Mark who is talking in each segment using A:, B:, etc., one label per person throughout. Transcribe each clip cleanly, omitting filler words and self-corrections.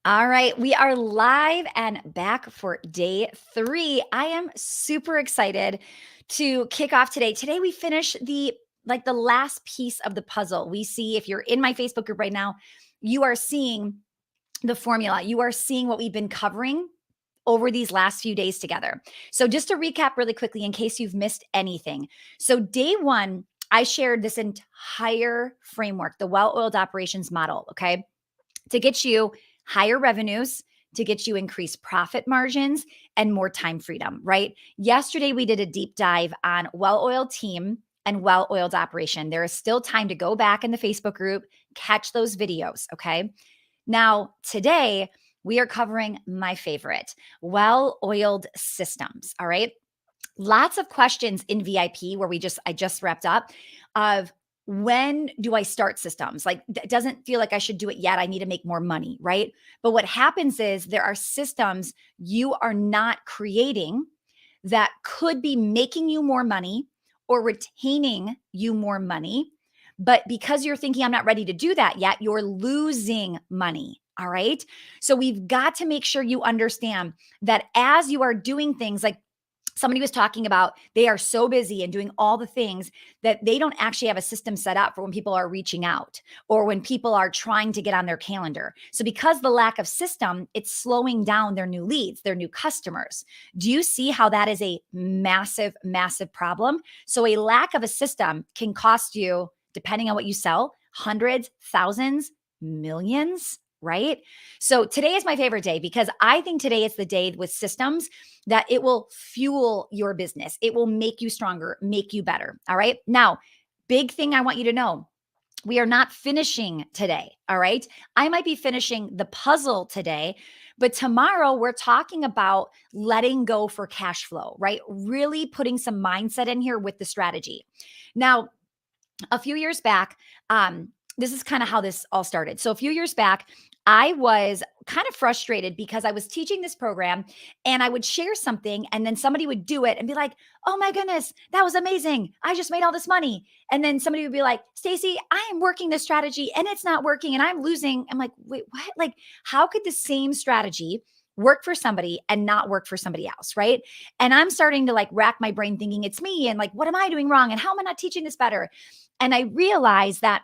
A: All right, we are live and back for day 3. I am super excited to kick off today. Today we finish the last piece of the puzzle. We see, if you're in my Facebook group right now, you are seeing the formula. You are seeing what we've been covering over these last few days together. So just to recap really quickly in case you've missed anything. So day 1, I shared this entire framework, the well-oiled operations model, okay? To get you higher revenues, to get you increased profit margins and more time freedom, right? Yesterday, we did a deep dive on well-oiled team and well-oiled operation. There is still time to go back in the Facebook group, catch those videos, okay? Now, today, we are covering my favorite, well-oiled systems, all right? Lots of questions in VIP where I just wrapped up of when do I start systems? Like, it doesn't feel like I should do it yet. I need to make more money, right? But what happens is there are systems you are not creating that could be making you more money or retaining you more money. But because you're thinking, I'm not ready to do that yet, you're losing money. All right. So we've got to make sure you understand that as you are doing things like, somebody was talking about, they are so busy and doing all the things that they don't actually have a system set up for when people are reaching out or when people are trying to get on their calendar. So because the lack of system, it's slowing down their new leads, their new customers. Do you see how that is a massive, massive problem? So a lack of a system can cost you, depending on what you sell, hundreds, thousands, millions, right? So today is my favorite day because I think today is the day with systems that it will fuel your business. It will make you stronger, make you better. All right. Now, big thing I want you to know, we are not finishing today. All right. I might be finishing the puzzle today, but tomorrow we're talking about letting go for cash flow, right? Really putting some mindset in here with the strategy. Now, a few years back, this is kind of how this all started. So a few years back, I was kind of frustrated because I was teaching this program and I would share something and then somebody would do it and be like, "Oh my goodness, that was amazing. I just made all this money." And then somebody would be like, "Stacy, I am working this strategy and it's not working and I'm losing." I'm like, "Wait, what? Like, how could the same strategy work for somebody and not work for somebody else?" Right? And I'm starting to like rack my brain thinking it's me and like, what am I doing wrong? And how am I not teaching this better? And I realized that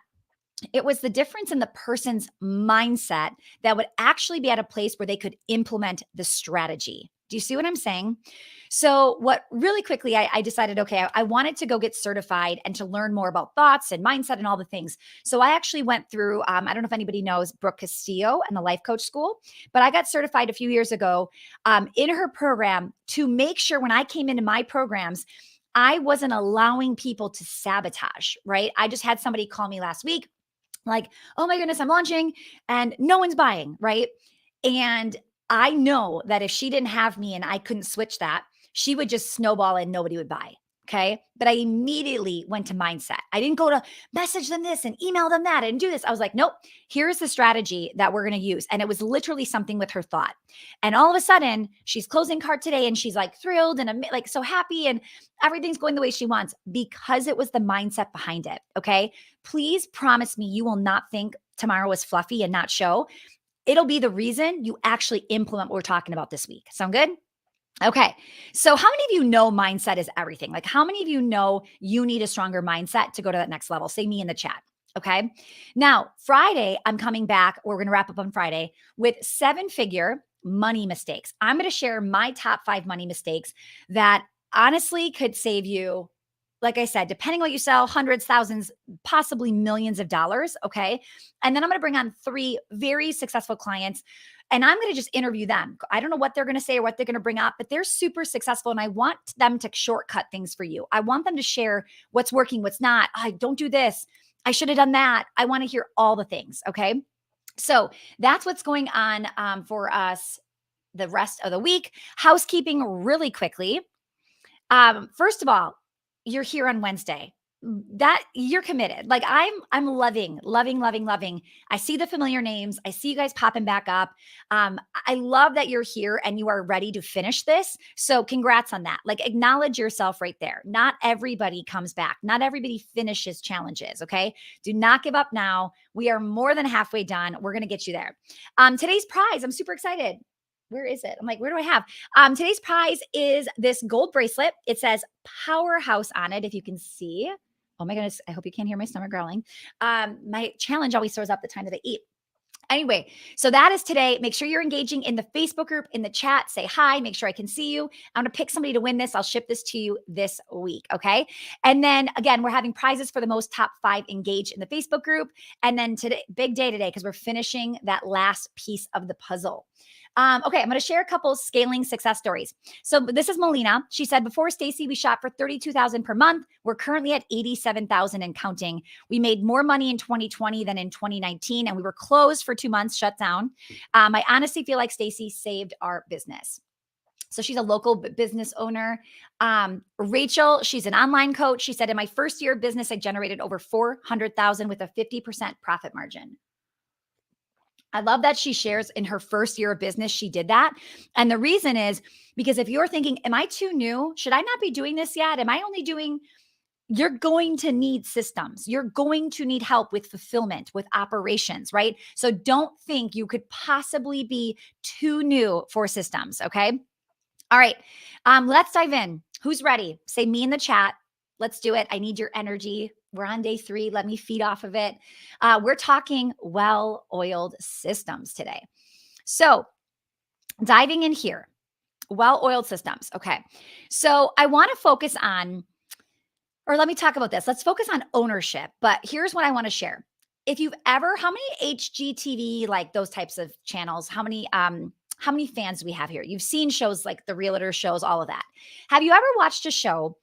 A: it was the difference in the person's mindset that would actually be at a place where they could implement the strategy. Do you see what I'm saying? So, what really quickly, I decided, okay, I wanted to go get certified and to learn more about thoughts and mindset and all the things. So, I actually went through, I don't know if anybody knows Brooke Castillo and the Life Coach School, but I got certified a few years ago in her program to make sure when I came into my programs, I wasn't allowing people to sabotage, right? I just had somebody call me last week like, "Oh my goodness, I'm launching and no one's buying," right? And I know that if she didn't have me and I couldn't switch that, she would just snowball and nobody would buy. Okay. But I immediately went to mindset. I didn't go to message them this and email them that and do this. I was like, nope, here's the strategy that we're going to use. And it was literally something with her thought. And all of a sudden, she's closing cart today and she's like thrilled and like so happy and everything's going the way she wants because it was the mindset behind it. Okay. Please promise me you will not think tomorrow is fluffy and not show. It'll be the reason you actually implement what we're talking about this week. Sound good? Okay. So, how many of you know mindset is everything? Like, how many of you know you need a stronger mindset to go to that next level? Say me in the chat. Okay. Now, Friday, I'm coming back. We're going to wrap up on Friday with 7-figure money mistakes. I'm going to share my top 5 money mistakes that honestly could save you, like I said, depending on what you sell, hundreds, thousands, possibly millions of dollars. Okay. And then I'm going to bring on 3 very successful clients and I'm going to just interview them. I don't know what they're going to say or what they're going to bring up, but they're super successful. And I want them to shortcut things for you. I want them to share what's working, what's not. I don't do this. I should have done that. I want to hear all the things. Okay. So that's what's going on for us the rest of the week. Housekeeping really quickly. First of all, you're here on Wednesday. that you're committed. Like I'm loving, loving, loving, loving. I see the familiar names. I see you guys popping back up. I love that you're here and you are ready to finish this. So congrats on that. Like acknowledge yourself right there. Not everybody comes back. Not everybody finishes challenges. Okay. Do not give up now. We are more than halfway done. We're going to get you there. Today's prize, I'm super excited. Where is it? I'm like, where do I have? Today's prize is this gold bracelet. It says powerhouse on it. If you can see. Oh my goodness. I hope you can't hear my stomach growling. My challenge always throws up the time that I eat. Anyway, so that is today. Make sure you're engaging in the Facebook group, in the chat. Say hi. Make sure I can see you. I'm going to pick somebody to win this. I'll ship this to you this week. Okay. And then again, we're having prizes for the most top 5 engaged in the Facebook group. And then today, big day today, because we're finishing that last piece of the puzzle. Okay, I'm going to share a couple scaling success stories. So this is Melina. She said, before Stacy, we shot for $32,000 per month. We're currently at $87,000 and counting. We made more money in 2020 than in 2019, and we were closed for 2 months, shut down. I honestly feel like Stacy saved our business. So she's a local business owner. Rachel, she's an online coach. She said, in my first year of business, I generated over $400,000 with a 50% profit margin. I love that she shares in her first year of business, she did that. And the reason is because if you're thinking, am I too new? Should I not be doing this yet? Am I only doing, you're going to need systems. You're going to need help with fulfillment, with operations, right? So don't think you could possibly be too new for systems. Okay. All right. Let's dive in. Who's ready? Say me in the chat. Let's do it. I need your energy. We're on day 3. Let me feed off of it. We're talking well-oiled systems today. So diving in here, well-oiled systems. Okay. So I want to focus on, or let me talk about this. Let's focus on ownership. But here's what I want to share. If you've ever, how many HGTV, like those types of channels, how many fans do we have here? You've seen shows like the realtor shows, all of that. Have you ever watched a show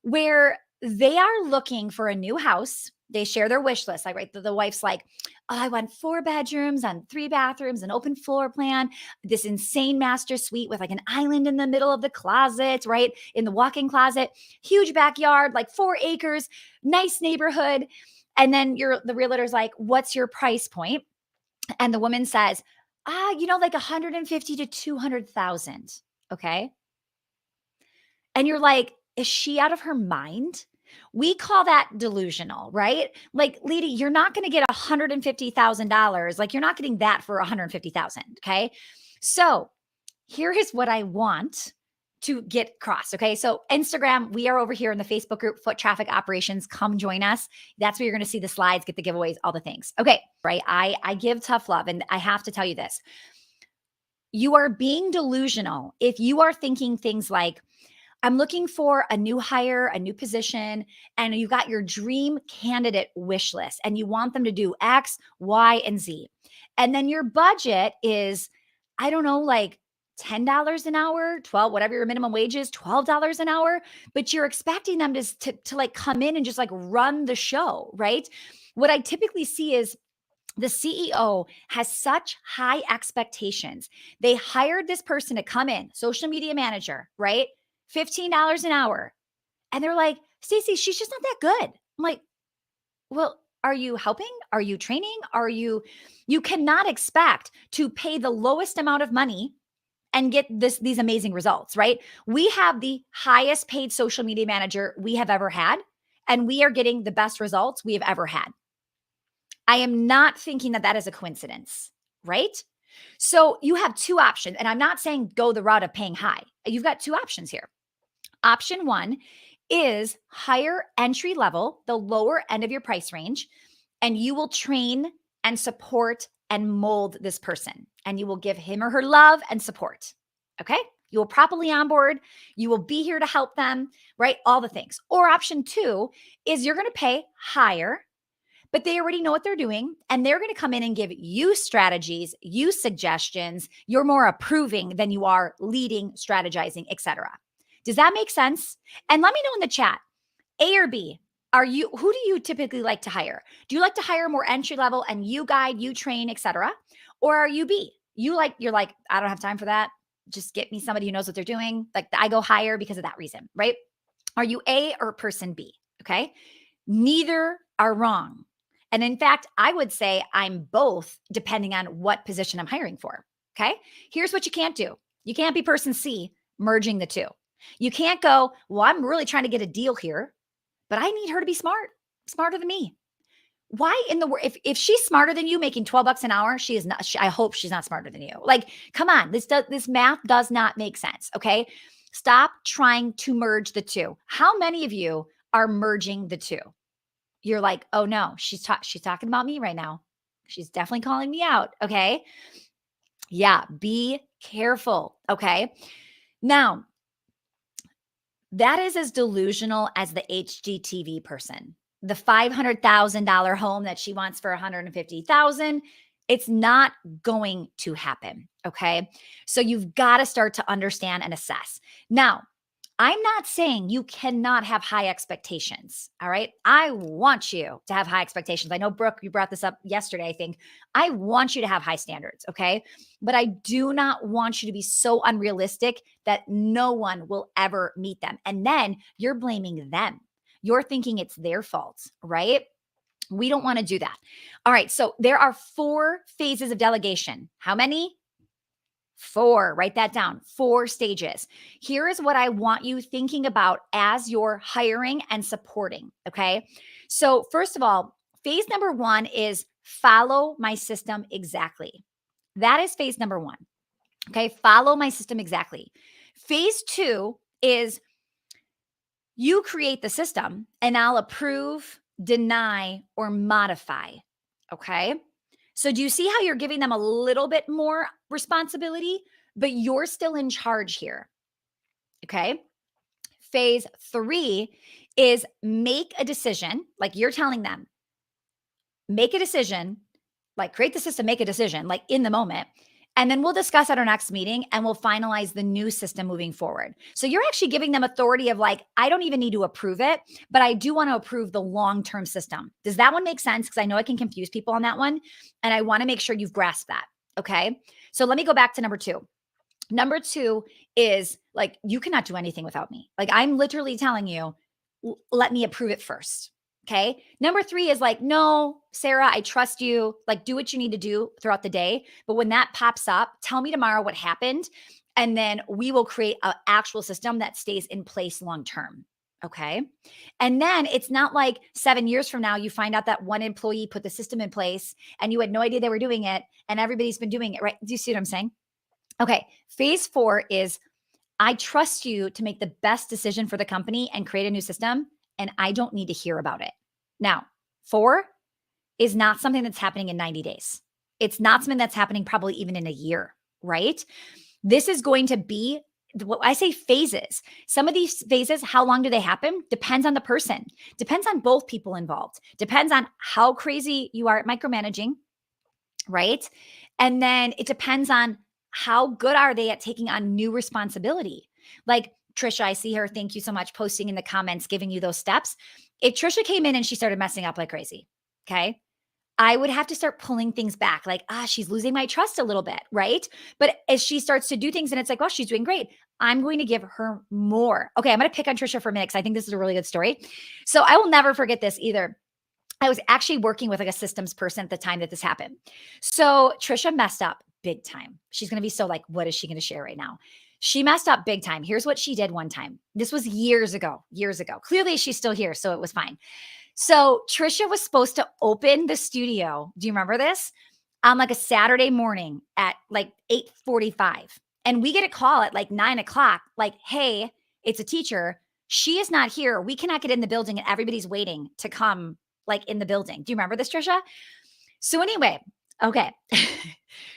A: where they are looking for a new house? They share their wish list. Like, right, the wife's like, oh, I want 4 bedrooms and 3 bathrooms, an open floor plan, this insane master suite with like an island in the middle of the closet, right? In the walk-in closet, huge backyard, like 4 acres, nice neighborhood. And then the realtor's like, what's your price point? And the woman says, like 150 to 200,000. Okay. And you're like, is she out of her mind? We call that delusional, right? Like, lady, you're not going to get $150,000. Like, you're not getting that for 150,000. Okay. So here is what I want to get across. Okay. So Instagram, we are over here in the Facebook group, Foot Traffic Operations. Come join us. That's where you're going to see the slides, get the giveaways, all the things. Okay. Right. I give tough love. And I have to tell you this. You are being delusional if you are thinking things like, I'm looking for a new hire, a new position, and you got your dream candidate wish list and you want them to do X, Y, and Z. And then your budget is, I don't know, like $10 an hour, 12, whatever your minimum wage is, $12 an hour, but you're expecting them to like come in and just like run the show, right? What I typically see is the CEO has such high expectations. They hired this person to come in, social media manager, right? $15 an hour. And they're like, Stacy, she's just not that good. I'm like, well, are you helping? Are you training? You cannot expect to pay the lowest amount of money and get these amazing results, right? We have the highest paid social media manager we have ever had, and we are getting the best results we have ever had. I am not thinking that that is a coincidence, right? So you have 2 options, and I'm not saying go the route of paying high. You've got 2 options here. Option 1 is higher entry level, the lower end of your price range, and you will train and support and mold this person, and you will give him or her love and support. Okay. You will properly onboard. You will be here to help them, right? All the things. Or option 2 is you're going to pay higher, but they already know what they're doing, and they're going to come in and give you strategies, you suggestions. You're more approving than you are leading, strategizing, etc. Does that make sense? And let me know in the chat, A or B, who do you typically like to hire? Do you like to hire more entry level and you guide, you train, etc.? Or are you B? You're like, I don't have time for that. Just get me somebody who knows what they're doing. Like, I go higher because of that reason, right? Are you A or person B? Okay. Neither are wrong. And in fact, I would say I'm both depending on what position I'm hiring for. Okay. Here's what you can't do. You can't be person C merging the two. You can't go, well, I'm really trying to get a deal here, but I need her to be smarter than me. Why in the world, if she's smarter than you making 12 bucks an hour, she is not, I hope she's not smarter than you. Like, come on, this math does not make sense. Okay. Stop trying to merge the two. How many of you are merging the two? You're like, oh no, she's talking about me right now. She's definitely calling me out. Okay. Yeah. Be careful. Okay. Now, that is as delusional as the HGTV person. The $500,000 home that she wants for 150,000, it's not going to happen, okay? So you've got to start to understand and assess. Now, I'm not saying you cannot have high expectations, all right? I want you to have high expectations. I know, Brooke, you brought this up yesterday, I think. I want you to have high standards, okay? But I do not want you to be so unrealistic that no one will ever meet them. And then you're blaming them. You're thinking it's their fault, right? We don't want to do that. All right, so there are 4 phases of delegation. How many? 4. Write that down. 4 stages. Here is what I want you thinking about as you're hiring and supporting. Okay. So, first of all, phase number 1 is follow my system exactly. That is phase number 1. Okay. Follow my system exactly. Phase 2 is you create the system and I'll approve, deny, or modify. Okay. So do you see how you're giving them a little bit more responsibility, but you're still in charge here? Okay. Phase 3 is make a decision, like you're telling them, make a decision, like create the system, make a decision, like in the moment. And then we'll discuss at our next meeting and we'll finalize the new system moving forward. So you're actually giving them authority of like, I don't even need to approve it, but I do want to approve the long-term system. Does that one make sense? Because I know I can confuse people on that one. And I want to make sure you've grasped that. Okay. So let me go back to number 2. Number 2 is like, you cannot do anything without me. Like I'm literally telling you, let me approve it first. Okay. Number 3 is like, no, Sarah, I trust you. Like, do what you need to do throughout the day. But when that pops up, tell me tomorrow what happened. And then we will create an actual system that stays in place long term. Okay. And then it's not like 7 years from now, you find out that one employee put the system in place and you had no idea they were doing it and everybody's been doing it. Right. Do you see what I'm saying? Okay. Phase 4 is I trust you to make the best decision for the company and create a new system, and I don't need to hear about it. Now, 4 is not something that's happening in 90 days. It's not something that's happening probably even in a year, right? This is going to be what I say phases. Some of these phases, how long do they happen? Depends on the person, depends on both people involved, depends on how crazy you are at micromanaging, right? And then it depends on how good are they at taking on new responsibility. Like Trisha, I see her. Thank you so much posting in the comments, giving you those steps. If Trisha came in and she started messing up like crazy, okay, I would have to start pulling things back. Like, she's losing my trust a little bit, right? But as she starts to do things and it's like, oh, she's doing great, I'm going to give her more. Okay, I'm going to pick on Trisha for a minute because I think this is a really good story. So I will never forget this either. I was actually working with like a systems person at the time that this happened. So Trisha messed up big time. She's going to be so like, what is she going to share right now? She messed up big time. Here's what she did one time. This was years ago. Clearly she's still here, so it was fine. So Trisha was supposed to open the studio. Do you remember this? On like a Saturday morning at like 8:45. And we get a call at like 9:00, like, hey, it's a teacher. She is not here. We cannot get in the building and everybody's waiting to come like in the building. Do you remember this, Trisha? So anyway, okay.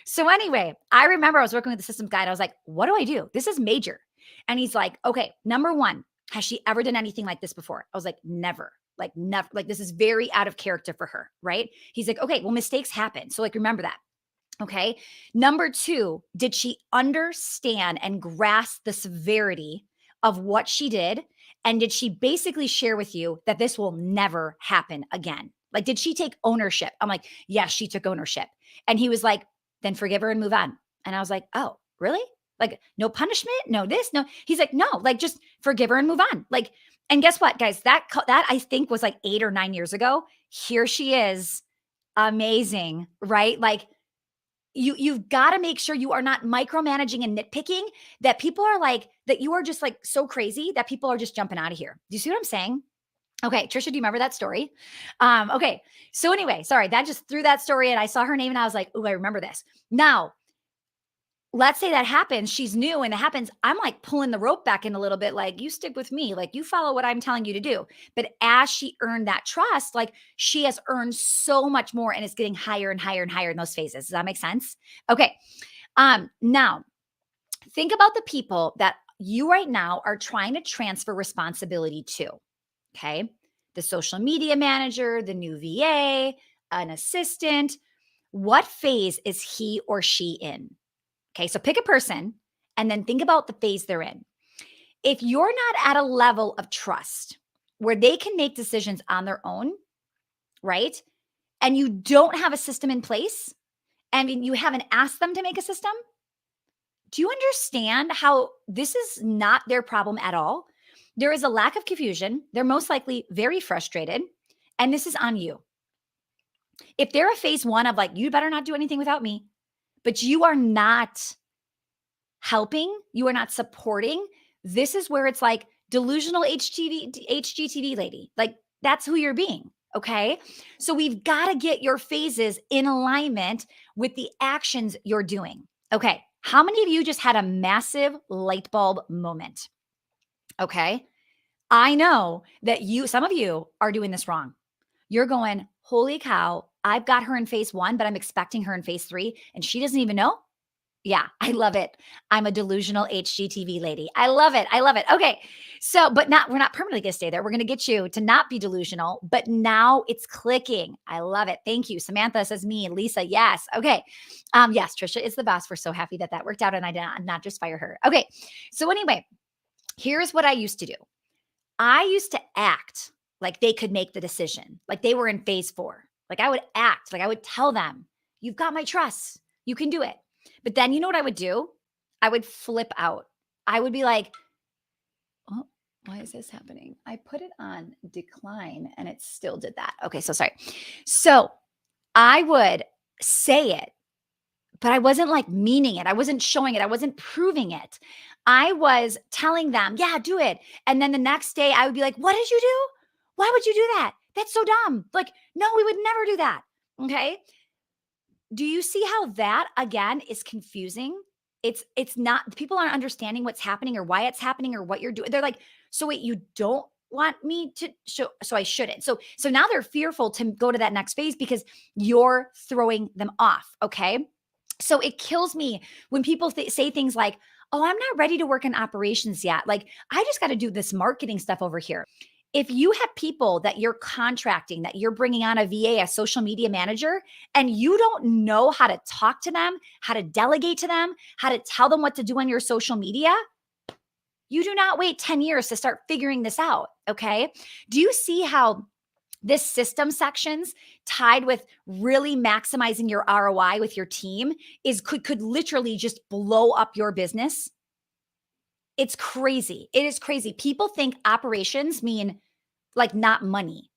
A: So anyway, I remember I was working with the systems guy and I was like, what do I do? This is major. And he's like, okay, number 1, has she ever done anything like this before? I was like, never. Like never. Like this is very out of character for her, right? He's like, okay, well, mistakes happen. So like, remember that. Okay. Number 2, did she understand and grasp the severity of what she did? And did she basically share with you that this will never happen again? Like, did she take ownership? I'm like, yes, she took ownership. And he was like, then forgive her and move on. And I was like, oh, really? Like, no punishment, no this, no. He's like, no, like just forgive her and move on. Like, And guess what, guys? That I think was like 8 or 9 years ago. Here she is, amazing, right? Like you've got to make sure you are not micromanaging and nitpicking, that people are like that you are just like so crazy that people are just jumping out of here. Do you see what I'm saying? Okay, Trisha, do you remember that story? Okay, so anyway, sorry, that just threw that story and I saw her name and I was like, oh, I remember this. Now, let's say that happens, she's new and it happens, I'm like pulling the rope back in a little bit, like, you stick with me, like, you follow what I'm telling you to do. But as she earned that trust, like, she has earned so much more and it's getting higher and higher and higher in those phases. Does that make sense? Okay. Now think about the people that you right now are trying to transfer responsibility to. Okay. The social media manager, the new VA, an assistant. What phase is he or she in? Okay, so pick a person and then think about the phase they're in. If you're not at a level of trust where they can make decisions on their own, right? And you don't have a system in place and you haven't asked them to make a system, do you understand how this is not their problem at all? There is a lack of confusion. They're most likely very frustrated, and this is on you. If they're a phase one of like, you better not do anything without me, but you are not helping, you are not supporting, this is where it's like delusional HGTV lady. Like that's who you're being. Okay. So we've got to get your phases in alignment with the actions you're doing. Okay. How many of you just had a massive light bulb moment? Okay. I know that some of you are doing this wrong. You're going, holy cow, I've got her in phase one, but I'm expecting her in phase three and she doesn't even know. Yeah, I love it. I'm a delusional HGTV lady. I love it. I love it. Okay. So, but we're not permanently going to stay there. We're going to get you to not be delusional, but now it's clicking. I love it. Thank you. Samantha says me. Lisa, yes. Okay. Yes, Trisha is the best. We're so happy that that worked out and I did not just fire her. Okay. So anyway, here's what I used to do. I used to act like they could make the decision, like they were in phase four. Like I would act, like I would tell them, you've got my trust. You can do it. But then you know what I would do? I would flip out. I would be like, oh, why is this happening? I put it on decline and it still did that. Okay, so sorry. So I would say it, but I wasn't like meaning it. I wasn't showing it. I wasn't proving it. I was telling them, yeah, do it. And then the next day I would be like, what did you do? Why would you do that? That's so dumb. Like, no, we would never do that. Okay. Do you see how that again is confusing? It's not, people aren't understanding what's happening or why it's happening or what you're doing. They're like, so wait, you don't want me to show, so I shouldn't. So now they're fearful to go to that next phase because you're throwing them off. Okay. So it kills me when people say things like, oh, I'm not ready to work in operations yet. Like, I just got to do this marketing stuff over here. If you have people that you're contracting, that you're bringing on a VA, a social media manager, and you don't know how to talk to them, how to delegate to them, how to tell them what to do on your social media, you do not wait 10 years to start figuring this out. Okay. Do you see how this system sections tied with really maximizing your ROI with your team could literally just blow up your business? It's crazy. It is crazy. People think operations mean like not money.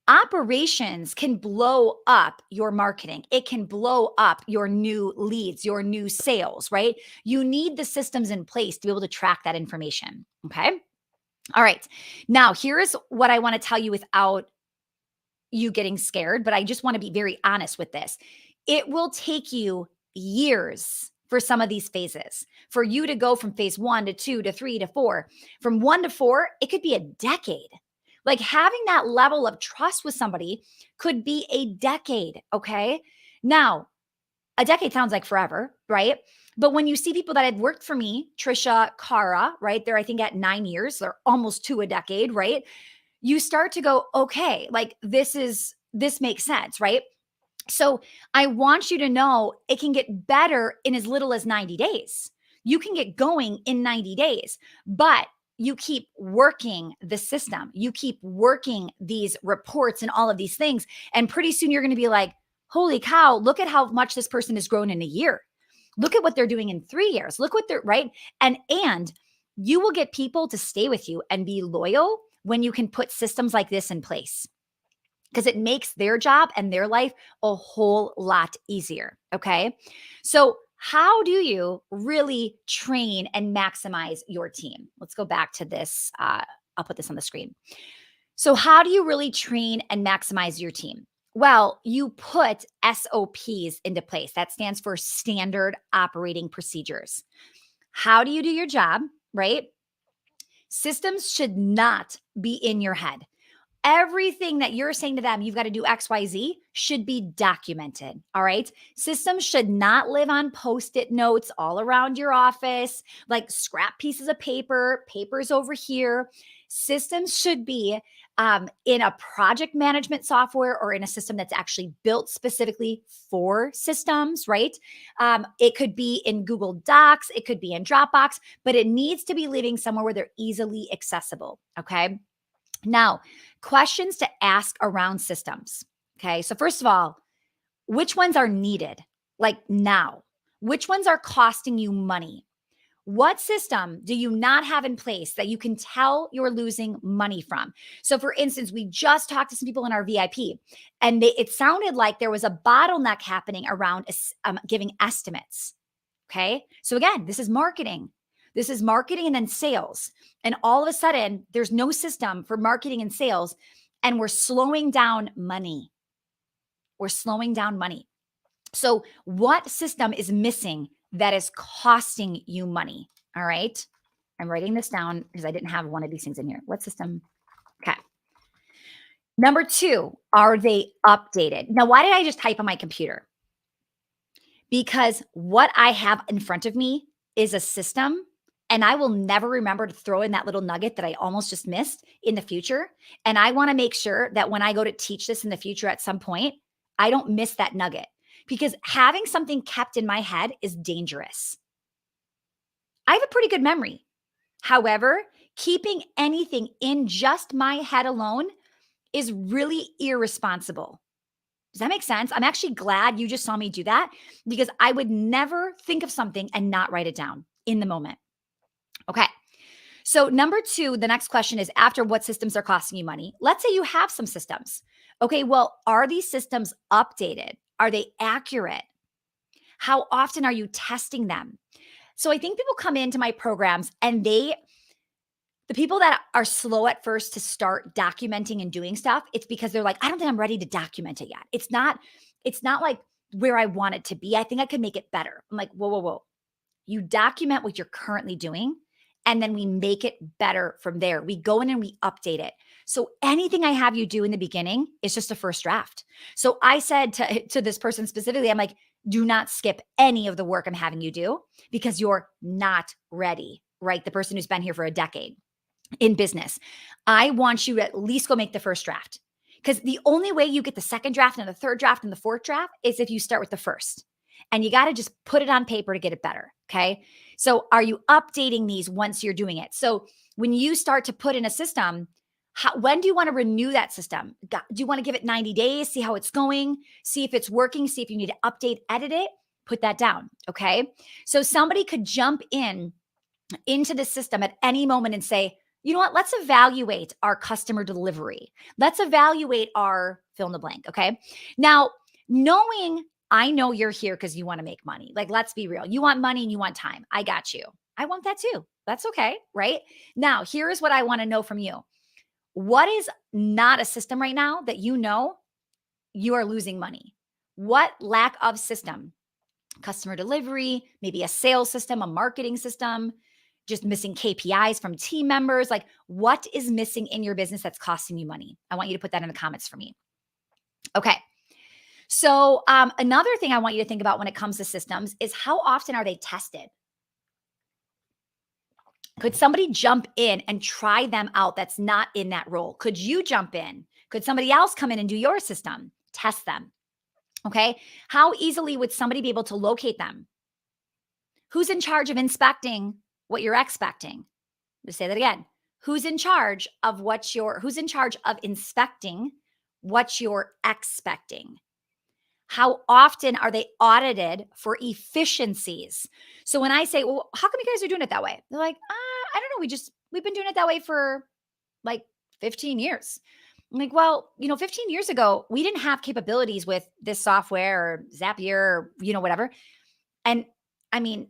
A: Operations can blow up your marketing. It can blow up your new leads, your new sales, right? You need the systems in place to be able to track that information. Okay. All right. Now, here's what I want to tell you without you getting scared, but I just want to be very honest with this. It will take you years for some of these phases, for you to go from phase 1 to 2 to 3 to 4. From 1 to 4, it could be a decade. Like having that level of trust with somebody could be a decade. Okay. Now, a decade sounds like forever, right? But when you see people that have worked for me, Trisha, Cara, right? They're, I think, at 9 years, they're almost to a decade, right? You start to go, okay, like this makes sense, right? So I want you to know it can get better in as little as 90 days. You can get going in 90 days, but you keep working the system. You keep working these reports and all of these things. And pretty soon you're going to be like, holy cow, look at how much this person has grown in a year. Look at what they're doing in 3 years. Look what they're right. And You will get people to stay with you and be loyal when you can put systems like this in place because it makes their job and their life a whole lot easier. Okay. So, how do you really train and maximize your team? Let's go back to this. I'll put this on the screen. So, how do you really train and maximize your team? Well, you put SOPs into place. That stands for standard operating procedures. How do you do your job, right? Systems should not be in your head. Everything that you're saying to them, you've got to do XYZ, should be documented. All right. Systems should not live on post it notes all around your office, like scrap pieces of paper, papers over here. Systems should be in a project management software or in a system that's actually built specifically for systems, right? It could be in Google Docs, it could be in Dropbox, but it needs to be living somewhere where they're easily accessible. Okay. Now, questions to ask around systems. Okay. So, first of all, which ones are needed? Like now, which ones are costing you money? What system do you not have in place that you can tell you're losing money from? So, for instance, we just talked to some people in our VIP, and it sounded like there was a bottleneck happening around giving estimates. Okay. So, again, this is marketing. This is marketing and then sales. And all of a sudden, there's no system for marketing and sales, and we're slowing down money. We're slowing down money. So, what system is missing that is costing you money? All right. I'm writing this down because I didn't have one of these things in here. What system? Okay. Number two, are they updated? Now, why did I just type on my computer? Because what I have in front of me is a system, and I will never remember to throw in that little nugget that I almost just missed in the future. And I want to make sure that when I go to teach this in the future at some point, I don't miss that nugget because having something kept in my head is dangerous. I have a pretty good memory. However, keeping anything in just my head alone is really irresponsible. Does that make sense? I'm actually glad you just saw me do that because I would never think of something and not write it down in the moment. Okay. So, number two, the next question is after what systems are costing you money? Let's say you have some systems. Okay. Well, are these systems updated? Are they accurate? How often are you testing them? So, I think people come into my programs and the people that are slow at first to start documenting and doing stuff, it's because they're like, I don't think I'm ready to document it yet. It's not like where I want it to be. I think I could make it better. I'm like, whoa, whoa, whoa. You document what you're currently doing, and then we make it better from there. We go in and we update it. So anything I have you do in the beginning is just a first draft. So I said to this person specifically, I'm like, do not skip any of the work I'm having you do because you're not ready, right? The person who's been here for a decade in business. I want you to at least go make the first draft because the only way you get the second draft and the third draft and the fourth draft is if you start with the first. And you got to just put it on paper to get it better. Okay. So are you updating these once you're doing it? So when you start to put in a system, when do you want to renew that system? Do you want to give it 90 days, see how it's going, see if it's working, see if you need to update, edit it, put that down. Okay. So somebody could jump into the system at any moment and say, you know what, let's evaluate our customer delivery. Let's evaluate our fill in the blank. Okay. Now, I know you're here because you want to make money. Like, let's be real. You want money and you want time. I got you. I want that too. That's okay. Right. Now, here's what I want to know from you. What is not a system right now that you know you are losing money? What lack of system? Customer delivery, maybe a sales system, a marketing system, just missing KPIs from team members. Like, what is missing in your business that's costing you money? I want you to put that in the comments for me. Okay. So, another thing I want you to think about when it comes to systems is how often are they tested? Could somebody jump in and try them out that's not in that role? Could you jump in? Could somebody else come in and do your system? Test them. Okay. How easily would somebody be able to locate them? Who's in charge of inspecting what you're expecting? Let's say that again. Who's in charge of inspecting what you're expecting? How often are they audited for efficiencies? So when I say, well, how come you guys are doing it that way? They're like, I don't know. We've been doing it that way for like 15 years. I'm like, well, 15 years ago, we didn't have capabilities with this software or Zapier or, whatever. And I mean,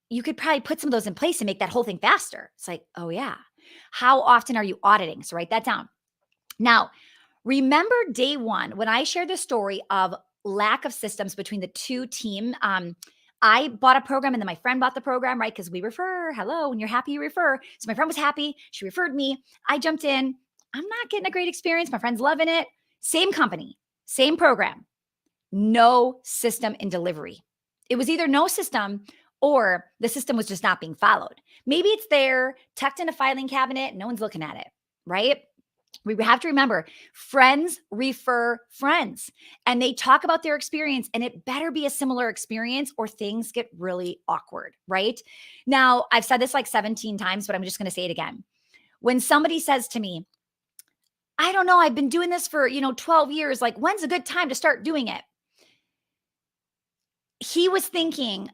A: you could probably put some of those in place and make that whole thing faster. It's like, oh, yeah. How often are you auditing? So write that down. Now, remember day one when I shared the story of lack of systems between the two team. I bought a program and then my friend bought the program, right? Because we refer. Hello, when you're happy, you refer. So my friend was happy. She referred me. I jumped in. I'm not getting a great experience. My friend's loving it. Same company, same program, no system in delivery. It was either no system or the system was just not being followed. Maybe it's there, tucked in a filing cabinet, no one's looking at it, right? We have to remember friends refer friends and they talk about their experience, and it better be a similar experience or things get really awkward, right? Now, I've said this like 17 times, but I'm just going to say it again. When somebody says to me, I don't know, I've been doing this for, 12 years, like when's a good time to start doing it? He was thinking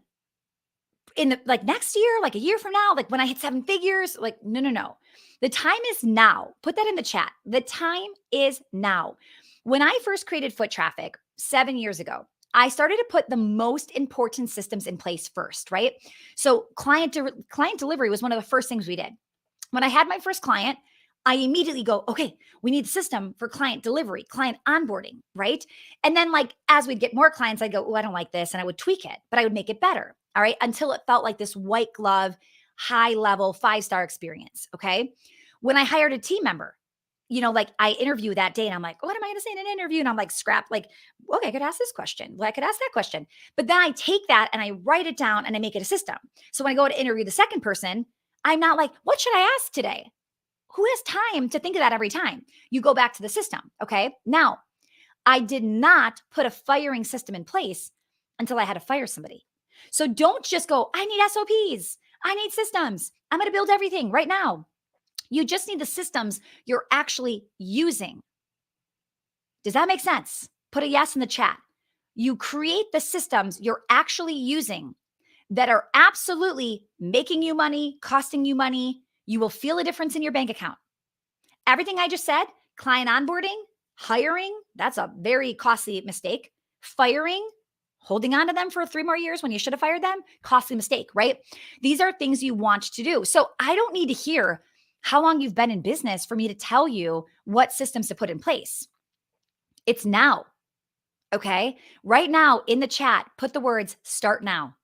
A: in the like next year, like a year from now, like when I hit 7 figures, like no, no, no. The time is now. Put that in the chat. The time is now. When I first created Foot Traffic 7 years ago, I started to put the most important systems in place first, right? So client delivery was one of the first things we did. When I had my first client, I immediately go, okay, we need a system for client delivery, client onboarding, right? And then like as we'd get more clients, I'd go, oh, I don't like this. And I would tweak it, but I would make it better. All right. Until it felt like this white glove, high level, 5-star experience. Okay. When I hired a team member, like I interview that day and I'm like, what am I going to say in an interview? And I'm like, scrap, like, okay, I could ask this question. Well, I could ask that question. But then I take that and I write it down and I make it a system. So when I go to interview the second person, I'm not like, what should I ask today? Who has time to think of that every time? You go back to the system. Okay. Now, I did not put a firing system in place until I had to fire somebody. So don't just go, I need SOPs. I need systems. I'm going to build everything right now. You just need the systems you're actually using. Does that make sense? Put a yes in the chat. You create the systems you're actually using that are absolutely making you money, costing you money. You will feel a difference in your bank account. Everything I just said, client onboarding, hiring, that's a very costly mistake. Firing, holding on to them for 3 more years when you should have fired them, costly mistake, right? These are things you want to do. So I don't need to hear how long you've been in business for me to tell you what systems to put in place. It's now, okay? Right now in the chat, put the words start now.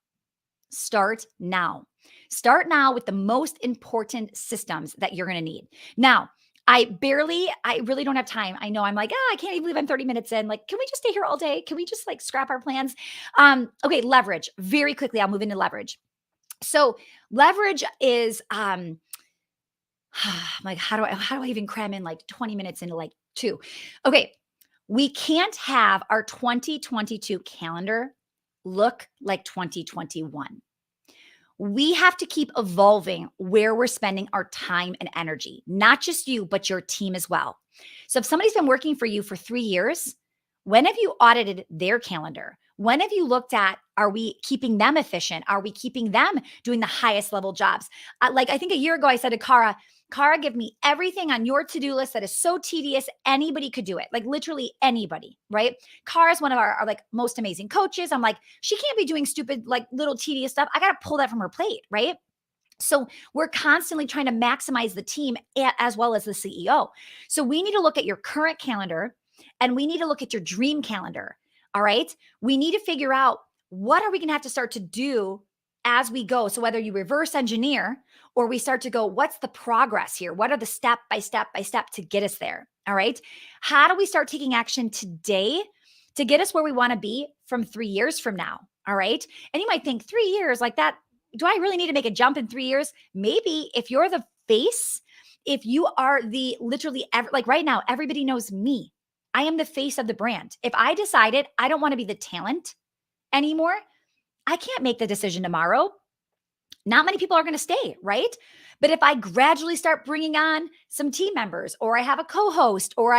A: Start now. Start now with the most important systems that you're going to need. Now, I really don't have time. I know I'm like, I can't even believe I'm 30 minutes in. Like, can we just stay here all day? Can we just like scrap our plans? Okay, leverage. Very quickly, I'll move into leverage. So leverage is like, how do I even cram in like 20 minutes into like 2? Okay, we can't have our 2022 calendar look like 2021. We have to keep evolving where we're spending our time and energy, not just you, but your team as well. So if somebody's been working for you for 3 years, when have you audited their calendar? When have you looked at, are we keeping them efficient? Are we keeping them doing the highest level jobs? Like I think a year ago, I said to Cara, give me everything on your to-do list that is so tedious, anybody could do it. Like literally anybody, right? Cara is one of our like most amazing coaches. I'm like, she can't be doing stupid, like little tedious stuff. I got to pull that from her plate, right? So we're constantly trying to maximize the team as well as the CEO. So we need to look at your current calendar and we need to look at your dream calendar. All right. We need to figure out what are we going to have to start to do as we go. So whether you reverse engineer or we start to go, what's the progress here? What are the step by step to get us there? All right. How do we start taking action today to get us where we want to be from 3 years from now? All right. And you might think 3 years like that. Do I really need to make a jump in 3 years? Maybe if you're the face, if you are the literally like right now, everybody knows me. I am the face of the brand. If I decided I don't want to be the talent anymore, I can't make the decision tomorrow. Not many people are going to stay, right? But if I gradually start bringing on some team members or I have a co-host or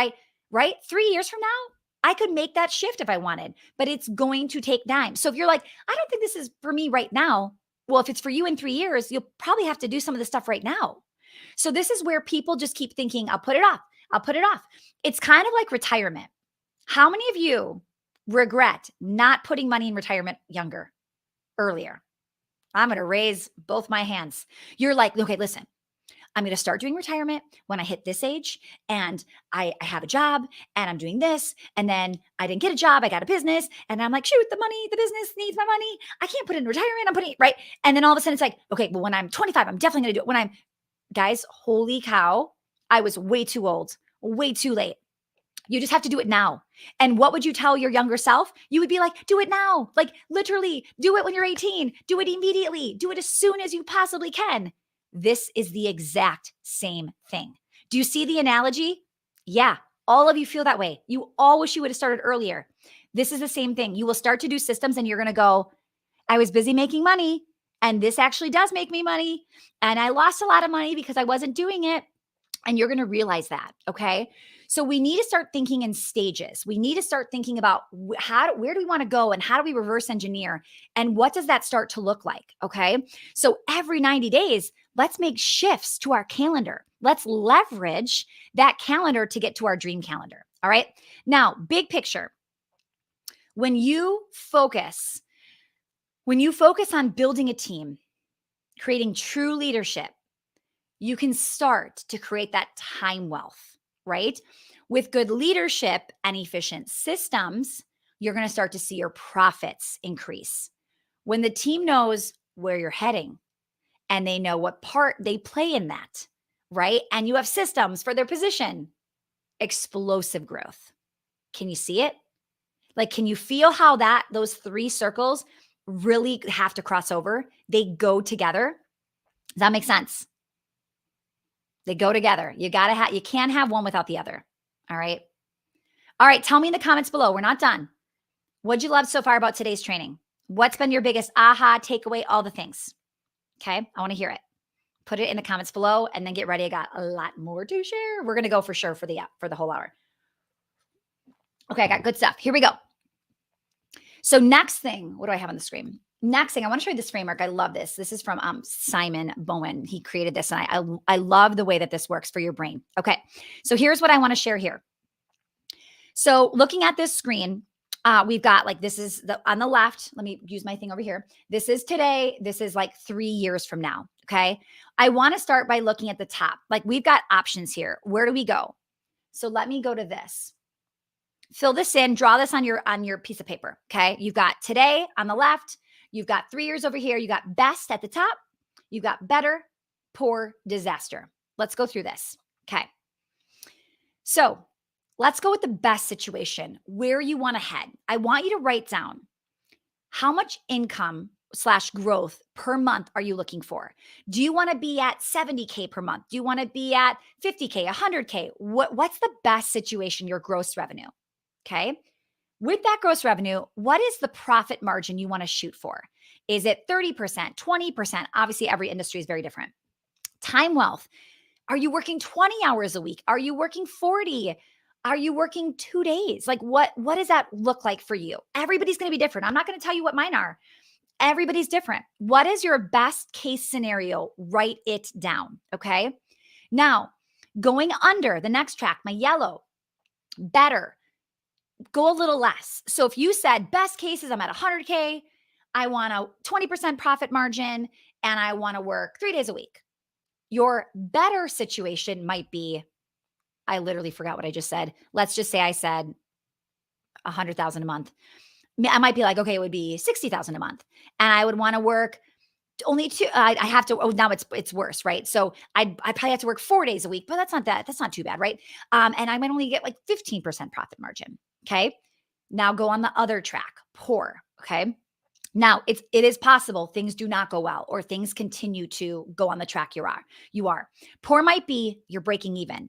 A: right? 3 years from now, I could make that shift if I wanted, but it's going to take time. So if you're like, I don't think this is for me right now, Well, if it's for you in 3 years, you'll probably have to do some of this stuff right now. So this is where people just keep thinking, I'll put it off. I'll put it off. It's kind of like retirement. How many of you regret not putting money in retirement younger, earlier? I'm going to raise both my hands. You're like, okay, listen, I'm going to start doing retirement when I hit this age, and I have a job and I'm doing this. And then I didn't get a job. I got a business, and I'm like, shoot, the business needs my money. I can't put it in retirement. I'm putting it right. And then all of a sudden it's like, okay, well, when I'm 25, I'm definitely going to do it. When I'm, guys, holy cow, I was way too old, way too late. You just have to do it now. And what would you tell your younger self? You would be like, do it now. Like literally do it when you're 18, do it immediately, do it as soon as you possibly can. This is the exact same thing. Do you see the analogy? Yeah. All of you feel that way. You all wish you would have started earlier. This is the same thing. You will start to do systems and you're going to go, I was busy making money, and this actually does make me money. And I lost a lot of money because I wasn't doing it. And you're going to realize that. Okay. So we need to start thinking in stages. We need to start thinking about where do we want to go, and how do we reverse engineer, and what does that start to look like? Okay. So every 90 days, let's make shifts to our calendar. Let's leverage that calendar to get to our dream calendar. All right. Now, big picture, when you focus on building a team, creating true leadership, you can start to create that time wealth, right? With good leadership and efficient systems, you're going to start to see your profits increase. When the team knows where you're heading and they know what part they play in that, right? And you have systems for their position, explosive growth. Can you see it? Like, can you feel how those three circles really have to cross over? They go together. Does that make sense? They go together. You can't have one without the other. All right. All right. Tell me in the comments below. We're not done. What'd you love so far about today's training? What's been your biggest aha, takeaway, all the things? Okay. I want to hear it. Put it in the comments below and then get ready. I got a lot more to share. We're going to go for sure for the whole hour. Okay. I got good stuff. Here we go. So next thing, what do I have on the screen? Next thing, I want to show you this framework. I love this. This is from Simon Bowen. He created this, and I love the way that this works for your brain. Okay, so here's what I want to share here. So looking at this screen, we've got like, this is on the left. Let me use my thing over here. This is today. This is like 3 years from now. Okay, I want to start by looking at the top. Like, we've got options here. Where do we go? So let me go to this. Fill this in. Draw this on your piece of paper. Okay, you've got today on the left. You've got 3 years over here. You got best at the top. You got better, poor, disaster. Let's go through this. Okay. So let's go with the best situation, where you want to head. I want you to write down how much income / growth per month are you looking for? Do you want to be at 70K per month? Do you want to be at 50K, 100K? What's the best situation, your gross revenue? Okay. With that gross revenue, what is the profit margin you want to shoot for? Is it 30%, 20%? Obviously, every industry is very different. Time wealth. Are you working 20 hours a week? Are you working 40? Are you working 2 days? Like, what does that look like for you? Everybody's going to be different. I'm not going to tell you what mine are. Everybody's different. What is your best case scenario? Write it down. Okay. Now, going under the next track, my yellow, better. Go a little less. So if you said best cases, I'm at 100K, I want a 20% profit margin, and I want to work 3 days a week. Your better situation might be, I literally forgot what I just said. Let's just say I said 100,000 a month. I might be like, okay, it would be 60,000 a month, and I would want to work only two. I have to. Oh, now it's worse, right? So I probably have to work 4 days a week, but that's not too bad, right? And I might only get like 15% profit margin. Okay. Now go on the other track, poor. Okay. Now it is possible things do not go well, or things continue to go on the track you are. Poor might be you're breaking even,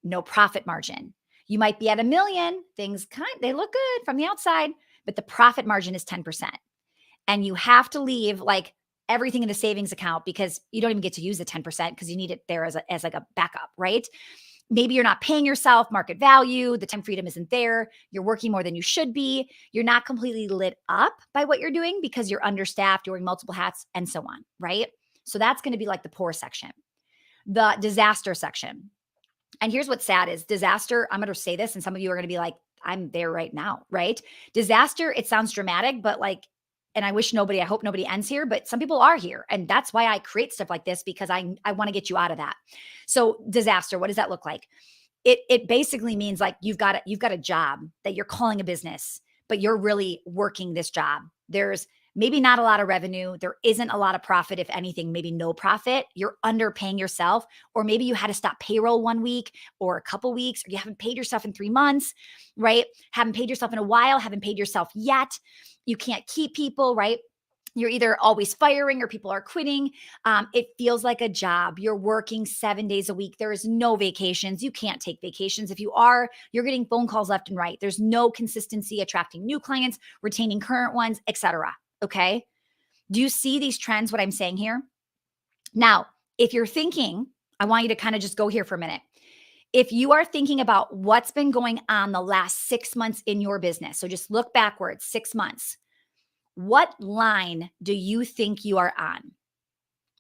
A: no profit margin. You might be at 1 million. Things they look good from the outside, but the profit margin is 10%. And you have to leave like everything in the savings account, because you don't even get to use the 10% because you need it there as like a backup, right? Maybe you're not paying yourself market value. The time freedom isn't there. You're working more than you should be. You're not completely lit up by what you're doing because you're understaffed, you're wearing multiple hats, and so on, right? So that's going to be like the poor section. The disaster section. And here's what's sad is disaster. I'm going to say this, and some of you are going to be like, I'm there right now, right? Disaster, it sounds dramatic, but like, and I hope nobody ends here, but some people are here. And that's why I create stuff like this because I want to get you out of that. So disaster, what does that look like? It basically means like you've got a job that you're calling a business, but you're really working this job. There's maybe not a lot of revenue. There isn't a lot of profit, if anything, maybe no profit. You're underpaying yourself, or maybe you had to stop payroll 1 week or a couple weeks, or you haven't paid yourself in 3 months, right? Haven't paid yourself in a while, haven't paid yourself yet. You can't keep people, right? You're either always firing or people are quitting. It feels like a job. You're working 7 days a week. There is no vacations. You can't take vacations. If you are, you're getting phone calls left and right. There's no consistency attracting new clients, retaining current ones, etc. Okay. Do you see these trends, what I'm saying here? Now, if you're thinking, I want you to kind of just go here for a minute. If you are thinking about what's been going on the last 6 months in your business, so just look backwards 6 months. What line do you think you are on?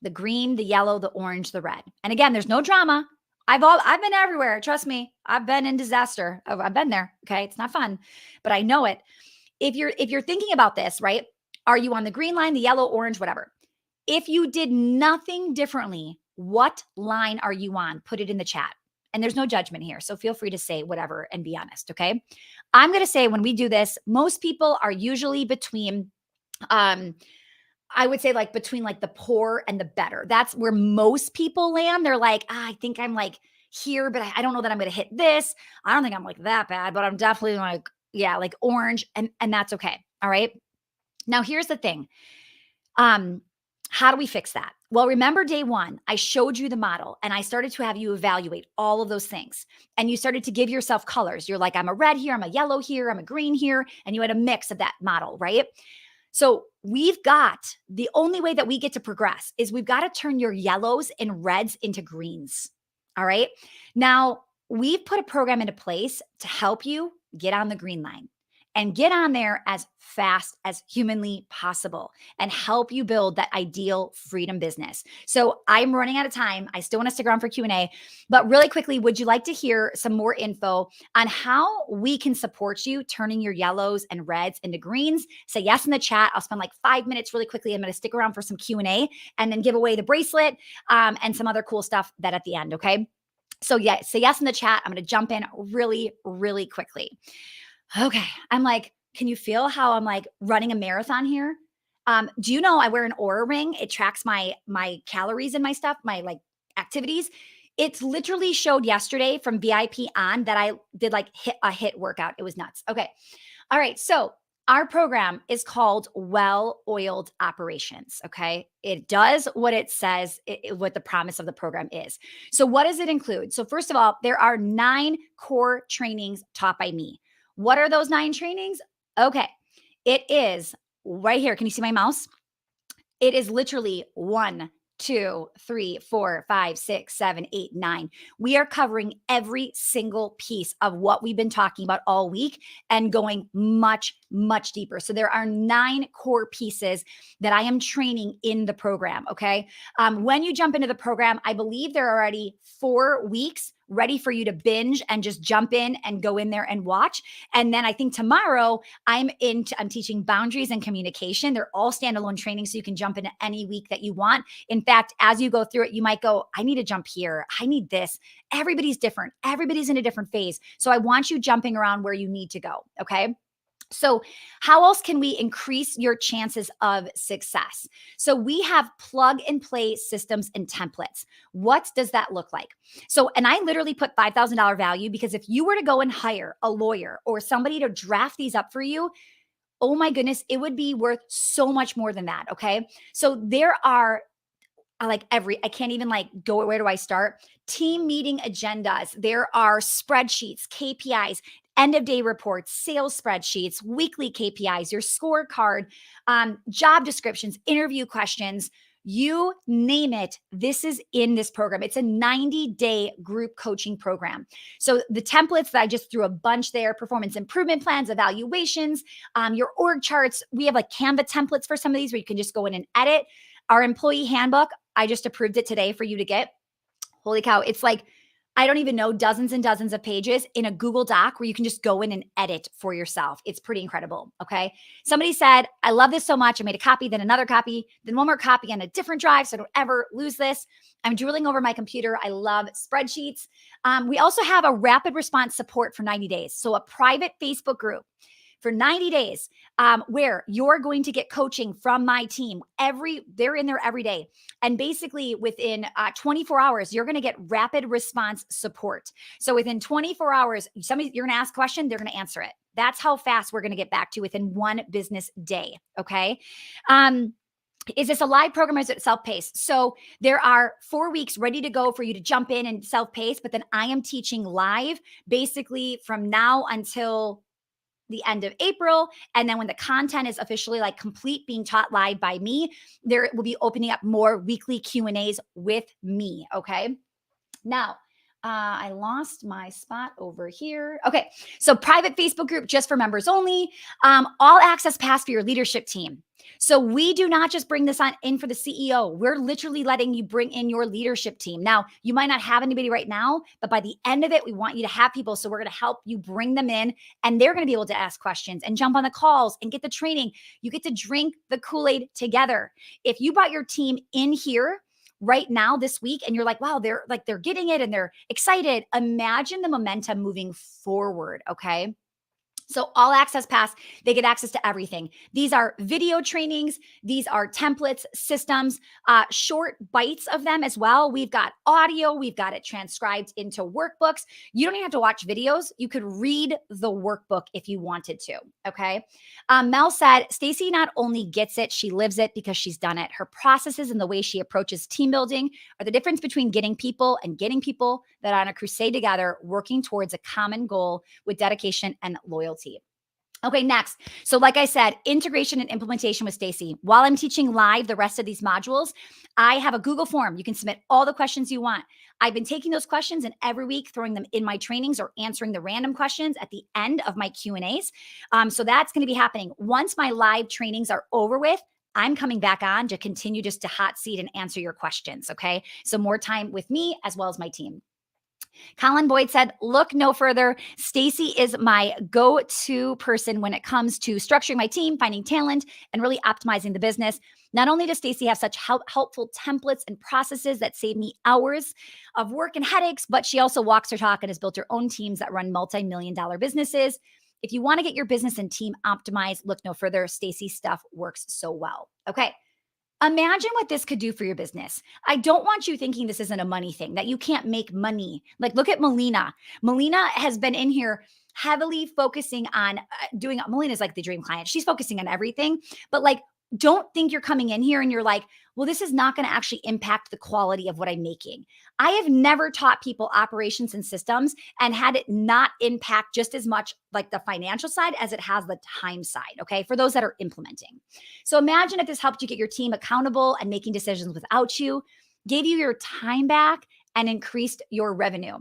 A: The green, the yellow, the orange, the red. And again, there's no drama. I've been everywhere. Trust me. I've been in disaster. I've been there. Okay. It's not fun, but I know it. If you're thinking about this, right? Are you on the green line, the yellow, orange, whatever? If you did nothing differently, what line are you on? Put it in the chat. And there's no judgment here. So feel free to say whatever and be honest. Okay. I'm going to say when we do this, most people are usually between I would say like between like the poor and the better. That's where most people land. They're like, I think I'm like here, but I don't know that I'm going to hit this. I don't think I'm like that bad, but I'm definitely like, yeah, like orange, and that's okay. All right. Now here's the thing. How do we fix that? Well, remember day one, I showed you the model and I started to have you evaluate all of those things. And you started to give yourself colors. You're like, I'm a red here, I'm a yellow here, I'm a green here. And you had a mix of that model, right? So we've got the only way that we get to progress is we've got to turn your yellows and reds into greens. All right. Now we've put a program into place to help you get on the green line and get on there as fast as humanly possible and help you build that ideal freedom business. So I'm running out of time. I still want to stick around for Q&A, but really quickly, would you like to hear some more info on how we can support you turning your yellows and reds into greens? Say yes in the chat. I'll spend like 5 minutes really quickly. I'm going to stick around for some Q&A and then give away the bracelet and some other cool stuff that at the end. Okay. So yeah, say yes in the chat. I'm going to jump in really, really quickly. Okay. I'm like, can you feel how I'm like running a marathon here? Do you know I wear an Aura ring? It tracks my calories and my stuff, my like activities. It's literally showed yesterday from VIP on that I did like a hit workout. It was nuts. Okay. All right. So our program is called Well-Oiled Operations. Okay. It does what it says, what the promise of the program is. So what does it include? So first of all, there are 9 core trainings taught by me. What are those 9 trainings? Okay. It is right here. Can you see my mouse? It is literally 1, 2, 3, 4, 5, 6, 7, 8, 9. We are covering every single piece of what we've been talking about all week and going much, much deeper. So there are 9 core pieces that I am training in the program. Okay. When you jump into the program, I believe there are already 4 weeks ready for you to binge and just jump in and go in there and watch. And then I think tomorrow I'm teaching boundaries and communication. They're all standalone training, so you can jump into any week that you want. In fact, as you go through it, you might go, I need to jump here. I need this. Everybody's different. Everybody's in a different phase. So I want you jumping around where you need to go. Okay. So how else can we increase your chances of success? So we have plug and play systems and templates. What does that look like? So, and I literally put $5,000 value because if you were to go and hire a lawyer or somebody to draft these up for you, oh my goodness, it would be worth so much more than that. Okay. So there are I can't even like go, where do I start? Team meeting agendas. There are spreadsheets, KPIs, end of day reports, sales spreadsheets, weekly KPIs, your scorecard, job descriptions, interview questions, You name it, this is in this program. It's a 90-day group coaching program. So the templates that I just threw a bunch there, performance improvement plans, evaluations, your org charts. We have like Canva templates for some of these where you can just go in and edit. Our employee handbook, I just approved it today for you to get. Holy cow. It's like, I don't even know, dozens and dozens of pages in a Google Doc where you can just go in and edit for yourself. It's pretty incredible. Okay. Somebody said, I love this so much. I made a copy, then another copy, then one more copy on a different drive. So I don't ever lose this. I'm drooling over my computer. I love spreadsheets. We also have a rapid response support for 90 days. So a private Facebook group for 90 days, where you're going to get coaching from my team. They're in there every day. And basically within 24 hours, you're going to get rapid response support. So within 24 hours, you're going to ask a question, they're going to answer it. That's how fast we're going to get back to within one business day. Okay. Is this a live program or is it self-paced? So there are 4 weeks ready to go for you to jump in and self-paced, but then I am teaching live basically from now until the end of April. And then when the content is officially like complete being taught live by me, there will be opening up more weekly Q&As with me. Okay. Now, I lost my spot over here. Okay. So private Facebook group just for members only. All access pass for your leadership team. So we do not just bring this on in for the CEO. We're literally letting you bring in your leadership team. Now, you might not have anybody right now, but by the end of it, we want you to have people. So we're going to help you bring them in and they're going to be able to ask questions and jump on the calls and get the training. You get to drink the Kool-Aid together. If you brought your team in here right now this week and you're like, wow, they're getting it and they're excited. Imagine the momentum moving forward. Okay. So all access pass, they get access to everything. These are video trainings. These are templates, systems, short bites of them as well. We've got audio. We've got it transcribed into workbooks. You don't even have to watch videos. You could read the workbook if you wanted to. Okay. Mel said, Stacy not only gets it, she lives it because she's done it. Her processes and the way she approaches team building are the difference between getting people and getting people that are on a crusade together, working towards a common goal with dedication and loyalty. Okay, next. So like I said, integration and implementation with Stacy. While I'm teaching live the rest of these modules, I have a Google form. You can submit all the questions you want. I've been taking those questions and every week throwing them in my trainings or answering the random questions at the end of my Q&As. So that's going to be happening. Once my live trainings are over with, I'm coming back on to continue just to hot seat and answer your questions, okay? So more time with me as well as my team. Colin Boyd said, look no further. Stacy is my go-to person when it comes to structuring my team, finding talent, and really optimizing the business. Not only does Stacy have such helpful templates and processes that save me hours of work and headaches, but she also walks her talk and has built her own teams that run multi-million-dollar businesses. If you want to get your business and team optimized, look no further. Stacy's stuff works so well. Okay. Imagine what this could do for your business. I don't want you thinking this isn't a money thing, that you can't make money. Like, look at Melina. Melina has been in here heavily focusing on Melina's like the dream client. She's focusing on everything, but like, don't think you're coming in here and you're like, well, this is not going to actually impact the quality of what I'm making. I have never taught people operations and systems and had it not impact just as much like the financial side as it has the time side, okay, for those that are implementing. So imagine if this helped you get your team accountable and making decisions without you, gave you your time back, and increased your revenue.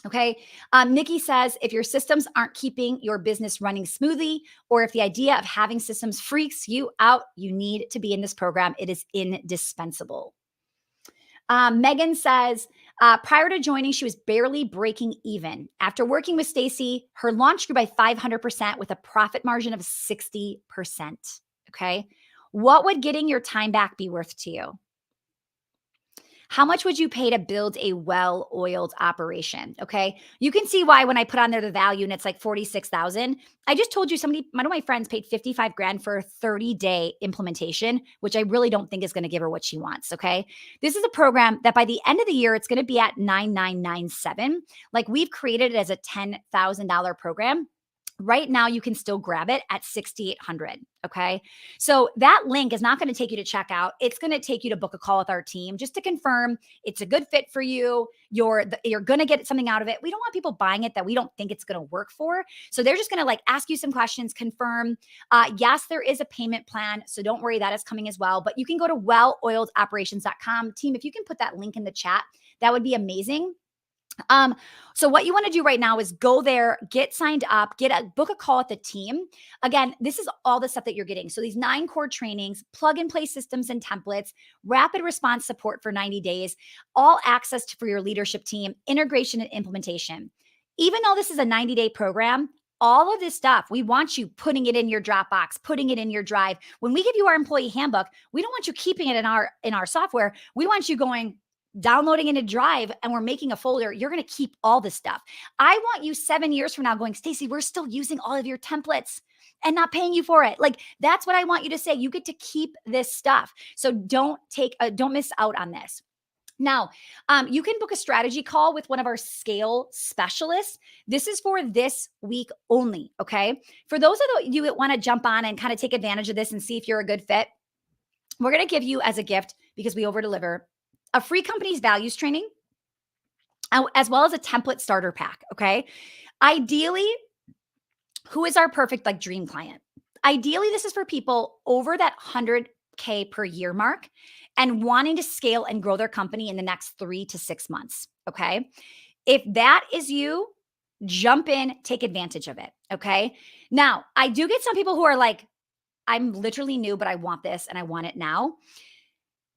A: Okay. Nikki says, if your systems aren't keeping your business running smoothly, or if the idea of having systems freaks you out, you need to be in this program. It is indispensable. Megan says, prior to joining, she was barely breaking even. After working with Stacy, her launch grew by 500% with a profit margin of 60%. Okay. What would getting your time back be worth to you? How much would you pay to build a well-oiled operation? Okay. You can see why when I put on there the value and it's like 46,000. I just told you one of my friends paid 55 grand for a 30-day implementation, which I really don't think is going to give her what she wants. Okay. This is a program that by the end of the year, it's going to be at 9,997. Like, we've created it as a $10,000 program. Right now, you can still grab it at 6,800. Okay. So that link is not going to take you to checkout. It's going to take you to book a call with our team just to confirm it's a good fit for you. You're going to get something out of it. We don't want people buying it that we don't think it's going to work for. So they're just going to like ask you some questions, confirm. Yes, there is a payment plan. So don't worry, that is coming as well. But you can go to welloiledoperations.com. Team, if you can put that link in the chat, that would be amazing. So what you want to do right now is go there, get signed up, book a call with the team. Again, this is all the stuff that you're getting. So these 9 core trainings, plug and play systems and templates, rapid response support for 90 days, all access for your leadership team, integration and implementation. Even though this is a 90-day program, all of this stuff, we want you putting it in your Dropbox, putting it in your Drive. When we give you our employee handbook, we don't want you keeping it in our software. We want you downloading in a Drive, and we're making a folder. You're going to keep all this stuff. I want you 7 years from now going, Stacy, we're still using all of your templates and not paying you for it. Like, that's what I want you to say. You get to keep this stuff. So don't miss out on this. Now, you can book a strategy call with one of our scale specialists. This is for this week only. Okay. For those of you that want to jump on and kind of take advantage of this and see if you're a good fit, we're going to give you as a gift, because we over deliver, a free company's values training, as well as a template starter pack. Okay. Ideally, who is our perfect like dream client? Ideally, this is for people over that 100K per year mark and wanting to scale and grow their company in the next 3 to 6 months. Okay. If that is you, jump in, take advantage of it. Okay. Now, I do get some people who are like, I'm literally new, but I want this and I want it now.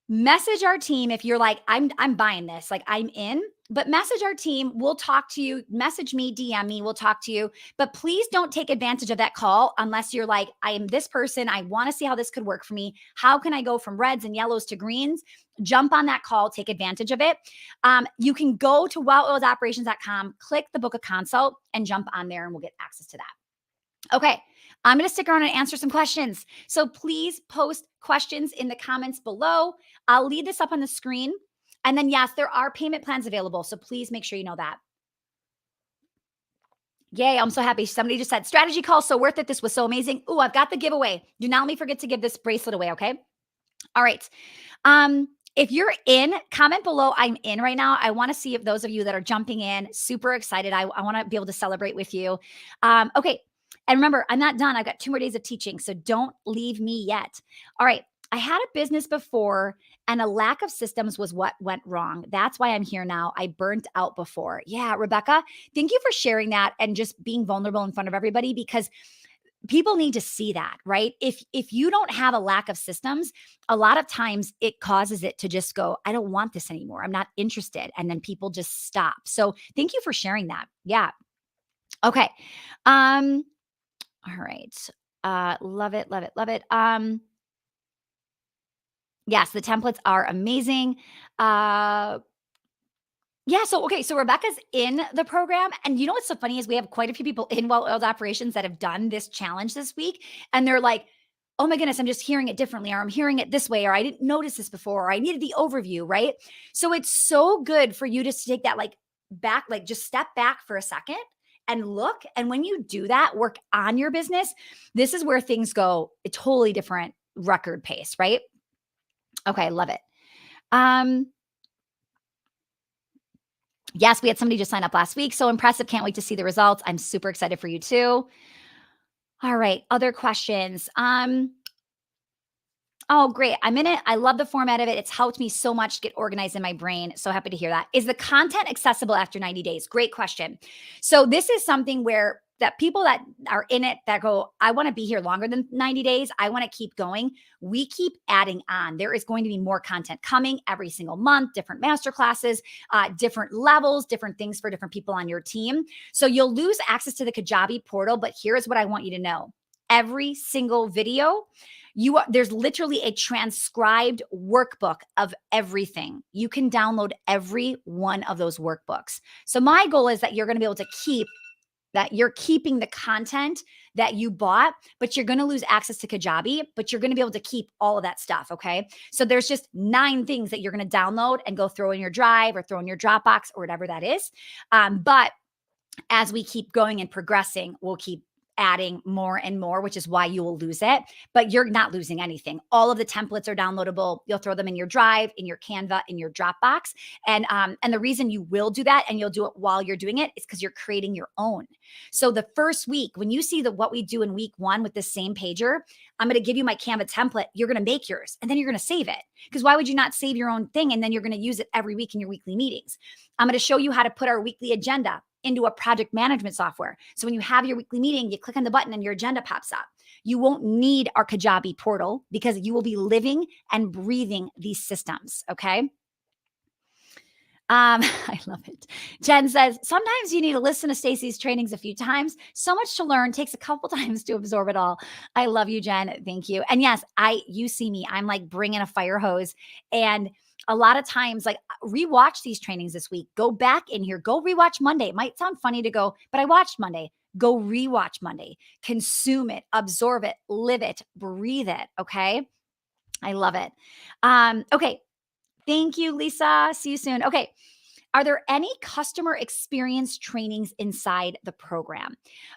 A: Message our team if you're like, I'm buying this, like I'm in, but message our team. We'll talk to you. Message me, DM me, we'll talk to you. But please don't take advantage of that call unless you're like, I am this person. I want to see how this could work for me. How can I go from reds and yellows to greens? Jump on that call, take advantage of it. You can go to welloiledoperations.com, click the book a consult, and jump on there, and we'll get access to that. Okay. I'm going to stick around and answer some questions. So please post questions in the comments below. I'll leave this up on the screen. And then, yes, there are payment plans available. So please make sure you know that. Yay, I'm so happy. Somebody just said, strategy call, so worth it. This was so amazing. Ooh, I've got the giveaway. Do not let me forget to give this bracelet away, okay? All right. If you're in, comment below, I'm in right now. I want to see if those of you that are jumping in, super excited. I want to be able to celebrate with you. Okay. And remember, I'm not done. I've got 2 more days of teaching, so don't leave me yet. All right. I had a business before, and a lack of systems was what went wrong. That's why I'm here now. I burnt out before. Yeah, Rebecca, thank you for sharing that and just being vulnerable in front of everybody, because people need to see that, right? If you don't have a lack of systems, a lot of times it causes it to just go, I don't want this anymore. I'm not interested. And then people just stop. So thank you for sharing that. Yeah. Okay. All right. Love it, love it, love it. Yes, the templates are amazing. Yeah, so Rebecca's in the program, and you know what's so funny is we have quite a few people in Well-Oiled Operations that have done this challenge this week, and they're like, "Oh my goodness, I'm just hearing it differently, or I'm hearing it this way, or I didn't notice this before, or I needed the overview," right? So it's so good for you to take that like back, like just step back for a second and look. And when you do that, work on your business, this is where things go a totally different record pace, right? Okay, love it. Yes, we had somebody just sign up last week. So impressive. Can't wait to see the results. I'm super excited for you too. All right, other questions. Oh, great. I'm in it. I love the format of it. It's helped me so much get organized in my brain. So happy to hear that. Is the content accessible after 90 days? Great question. So this is something where that people that are in it that go, I want to be here longer than 90 days. I want to keep going. We keep adding on. There is going to be more content coming every single month, different master classes, different levels, different things for different people on your team. So you'll lose access to the Kajabi portal, but here's what I want you to know. Every single video, there's literally a transcribed workbook of everything. You can download every one of those workbooks. So my goal is that you're going to be able to you're keeping the content that you bought, but you're going to lose access to Kajabi, but you're going to be able to keep all of that stuff. Okay. So there's just 9 things that you're going to download and go throw in your Drive or throw in your Dropbox or whatever that is. But as we keep going and progressing, we'll keep adding more and more, which is why you will lose it, but you're not losing anything. All of the templates are downloadable. You'll throw them in your Drive, in your Canva, in your Dropbox. And the reason you will do that and you'll do it while you're doing it is because you're creating your own. So the first week, when you see what we do in week 1 with the same pager, I'm going to give you my Canva template. You're going to make yours and then you're going to save it. Because why would you not save your own thing? And then you're going to use it every week in your weekly meetings. I'm going to show you how to put our weekly agenda into a project management software. So when you have your weekly meeting, you click on the button and your agenda pops up. You won't need our Kajabi portal because you will be living and breathing these systems. Okay. I love it. Jen says, sometimes you need to listen to Stacy's trainings a few times. So much to learn, takes a couple times to absorb it all. I love you, Jen. Thank you. And yes, you see me, I'm like bringing a fire hose. And a lot of times, like rewatch these trainings this week, go back in here, go rewatch Monday. It might sound funny to go, but I watched Monday. Go rewatch Monday, consume it, absorb it, live it, breathe it. Okay. I love it. Okay. Thank you, Lisa. See you soon. Okay. Are there any customer experience trainings inside the program?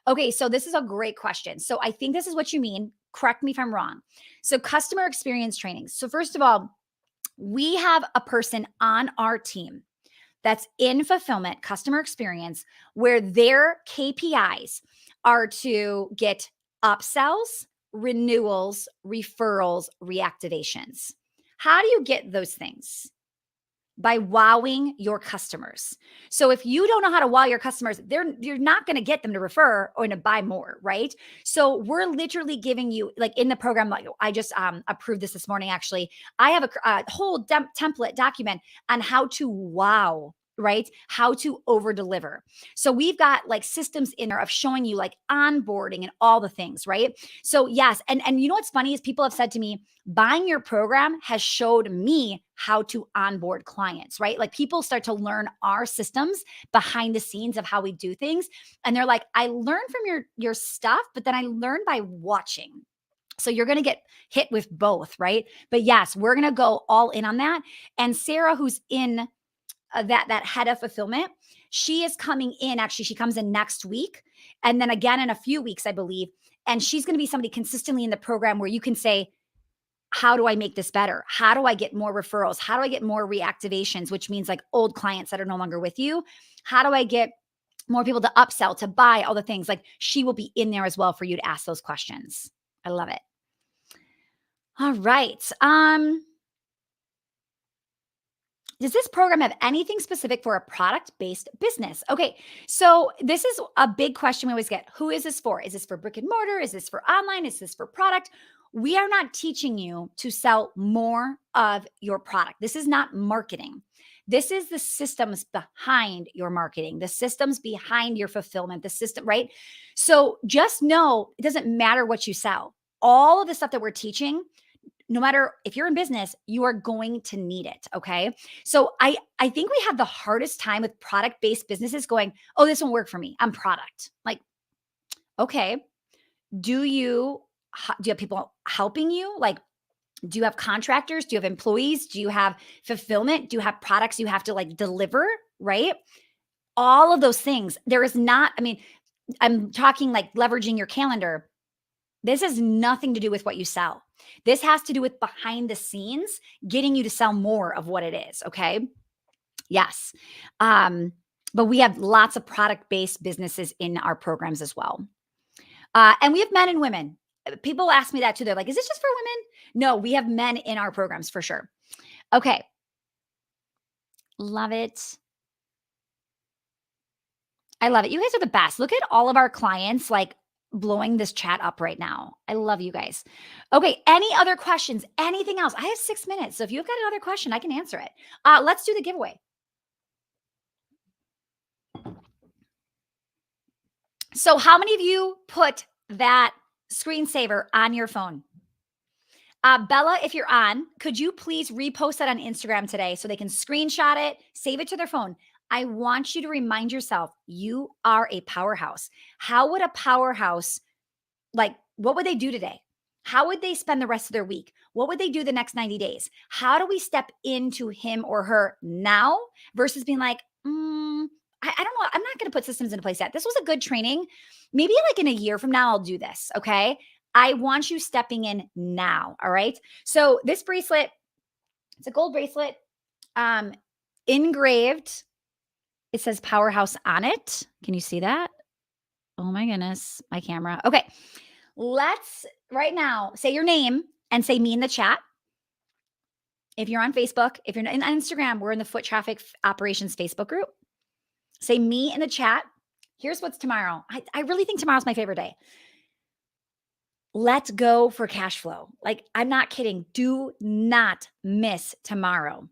A: Okay, so this is a great question. So I think this is what you mean. Correct me if I'm wrong. So customer experience trainings. So first of all, we have a person on our team that's in fulfillment, customer experience, where their KPIs are to get upsells, renewals, referrals, reactivations. How do you get those things? By wowing your customers. So if you don't know how to wow your customers, you're not going to get them to refer or to buy more, right? So we're literally giving you, like in the program, like I just approved this morning, actually. I have a whole template document on how to wow, right? How to over deliver. So we've got like systems in there of showing you like onboarding and all the things, right? So yes, and you know what's funny is people have said to me, buying your program has showed me how to onboard clients, right? Like people start to learn our systems behind the scenes of how we do things. And they're like, I learned from your stuff, but then I learned by watching. So you're going to get hit with both, right? But yes, we're going to go all in on that. And Sarah, who's in that head of fulfillment, she is coming in. Actually, she comes in next week. And then again in a few weeks, I believe. And she's going to be somebody consistently in the program where you can say, how do I make this better? How do I get more referrals? How do I get more reactivations, which means like old clients that are no longer with you? How do I get more people to upsell, to buy, all the things? Like she will be in there as well for you to ask those questions. I love it. All right. Does this program have anything specific for a product-based business? Okay, so this is a big question we always get. Who is this for? Is this for brick and mortar? Is this for online? Is this for product? We are not teaching you to sell more of your product. This is not marketing. This is the systems behind your marketing, the systems behind your fulfillment, the system, right? So just know it doesn't matter what you sell. All of the stuff that we're teaching, no matter if you're in business, you are going to need it. Okay. So I think we have the hardest time with product-based businesses going, oh, this won't work for me. I'm product. Like, okay. Do you have people helping you? Like, do you have contractors? Do you have employees? Do you have fulfillment? Do you have products you have to like deliver? Right. All of those things. There is not, I mean, I'm talking like leveraging your calendar. This has nothing to do with what you sell. This has to do with behind the scenes, getting you to sell more of what it is. Okay. Yes. But we have lots of product-based businesses in our programs as well. And we have men and women. People ask me that too. They're like, is this just for women? No, we have men in our programs for sure. Okay. Love it. I love it. You guys are the best. Look at all of our clients like blowing this chat up right now. I love you guys. Okay. Any other questions? Anything else? I have 6 minutes. So if you've got another question, I can answer it. Let's do the giveaway. So how many of you put that screensaver on your phone? Bella, if you're on, could you please repost that on Instagram today so they can screenshot it, save it to their phone? I want you to remind yourself you are a powerhouse. How would a powerhouse, like, what would they do today? How would they spend the rest of their week? What would they do the next 90 days? How do we step into him or her now versus being like, I don't know. I'm not going to put systems into place yet. This was a good training. Maybe like in a year from now, I'll do this. Okay. I want you stepping in now. All right. So this bracelet, it's a gold bracelet, um, engraved. It says powerhouse on it. Can you see that? Oh my goodness, my camera. Okay. Let's right now say your name and say me in the chat. If you're on Facebook, if you're on Instagram, we're in the Foot Traffic Operations Facebook group. Say me in the chat. Here's what's tomorrow. I really think tomorrow's my favorite day. Let's go for cash flow. Like, I'm not kidding. Do not miss tomorrow.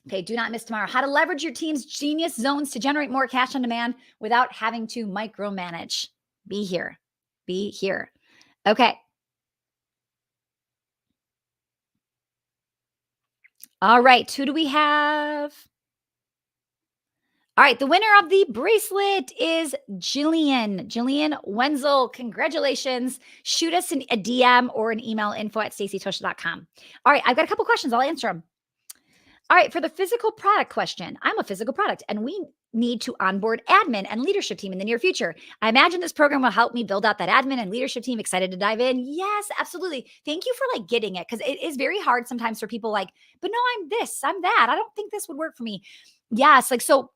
A: Okay, do not miss tomorrow. How to leverage your team's genius zones to generate more cash on demand without having to micromanage. Be here. Be here. Okay. All right. Who do we have? All right. The winner of the bracelet is Jillian. Jillian Wenzel. Congratulations. Shoot us a DM or an email, info@stacytosha.com. All right. I've got a couple questions. I'll answer them. All right, for the physical product question, I'm a physical product and we need to onboard admin and leadership team in the near future. I imagine this program will help me build out that admin and leadership team. Excited to dive in. Yes, absolutely. Thank you for like getting it because it is very hard sometimes for people like, but no, I'm this, I'm that. I don't think this would work for me. Yes, like so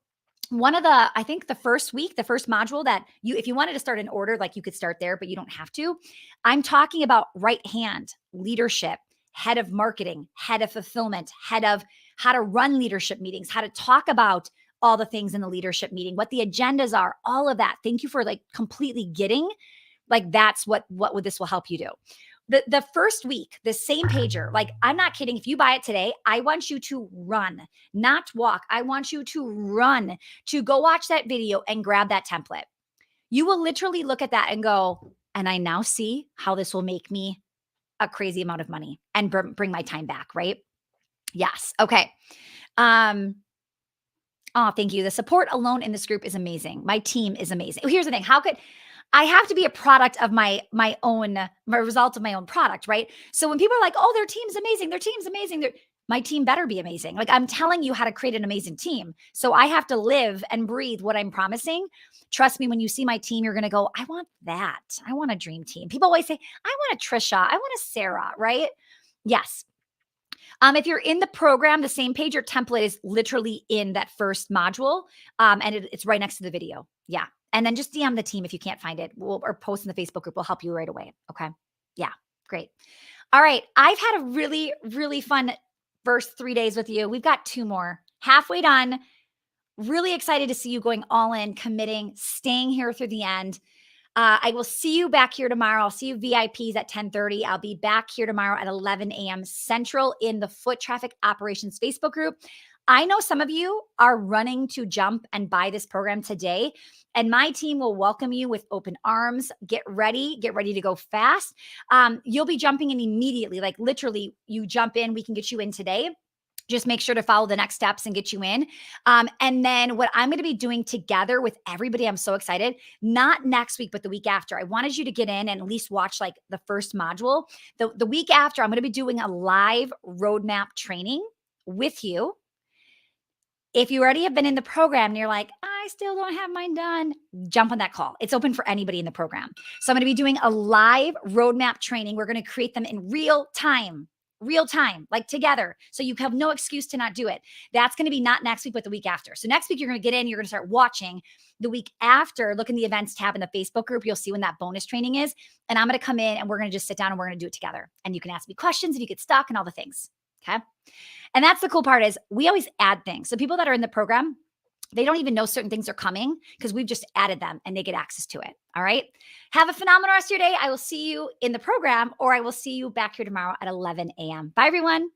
A: one of the, I think the first week, the first module that you, if you wanted to start an order, like you could start there, but you don't have to. I'm talking about right hand leadership, head of marketing, head of fulfillment, head of how to run leadership meetings, how to talk about all the things in the leadership meeting, what the agendas are, all of that. Thank you for like completely getting like that's what this will help you do. The first week, the same pager, like I'm not kidding. If you buy it today, I want you to run, not walk. I want you to run to go watch that video and grab that template. You will literally look at that and go, and I now see how this will make me a crazy amount of money and bring my time back, right? Yes. Okay. Oh, thank you. The support alone in this group is amazing. My team is amazing. Here's the thing. How could I have to be a product of my result of my own product, right? So when people are like, "Oh, their team's amazing. My team better be amazing." Like I'm telling you how to create an amazing team. So I have to live and breathe what I'm promising. Trust me, when you see my team, you're going to go, "I want that. I want a dream team." People always say, "I want a Trisha. I want a Sarah," right? Yes. If you're in the program, the same page or template is literally in that first module, and it's right next to the video. Yeah. And then just DM the team if you can't find it, or post in the Facebook group. We'll help you right away. Okay. Yeah. Great. All right. I've had a really, really fun first 3 days with you. We've got 2 more. Halfway done. Really excited to see you going all in, committing, staying here through the end. I will see you back here tomorrow. I'll see you VIPs at 10:30. I'll be back here tomorrow at 11 a.m. Central in the Foot Traffic Operations Facebook group. I know some of you are running to jump and buy this program today, and my team will welcome you with open arms. Get ready to go fast. You'll be jumping in immediately, like literally you jump in, we can get you in today. Just make sure to follow the next steps and get you in. And then what I'm going to be doing together with everybody, I'm so excited, not next week, but the week after. I wanted you to get in and at least watch like the first module. The week after, I'm going to be doing a live roadmap training with you. If you already have been in the program and you're like, I still don't have mine done, jump on that call. It's open for anybody in the program. So I'm going to be doing a live roadmap training. We're going to create them in real time, like together. So you have no excuse to not do it. That's going to be not next week, but the week after. So next week, you're going to get in, you're going to start watching. The week after, look in the events tab in the Facebook group. You'll see when that bonus training is. And I'm going to come in and we're going to just sit down and we're going to do it together. And you can ask me questions if you get stuck and all the things. Okay. And that's the cool part is we always add things. So people that are in the program, they don't even know certain things are coming because we've just added them and they get access to it. All right. Have a phenomenal rest of your day. I will see you in the program or I will see you back here tomorrow at 11 a.m. Bye, everyone.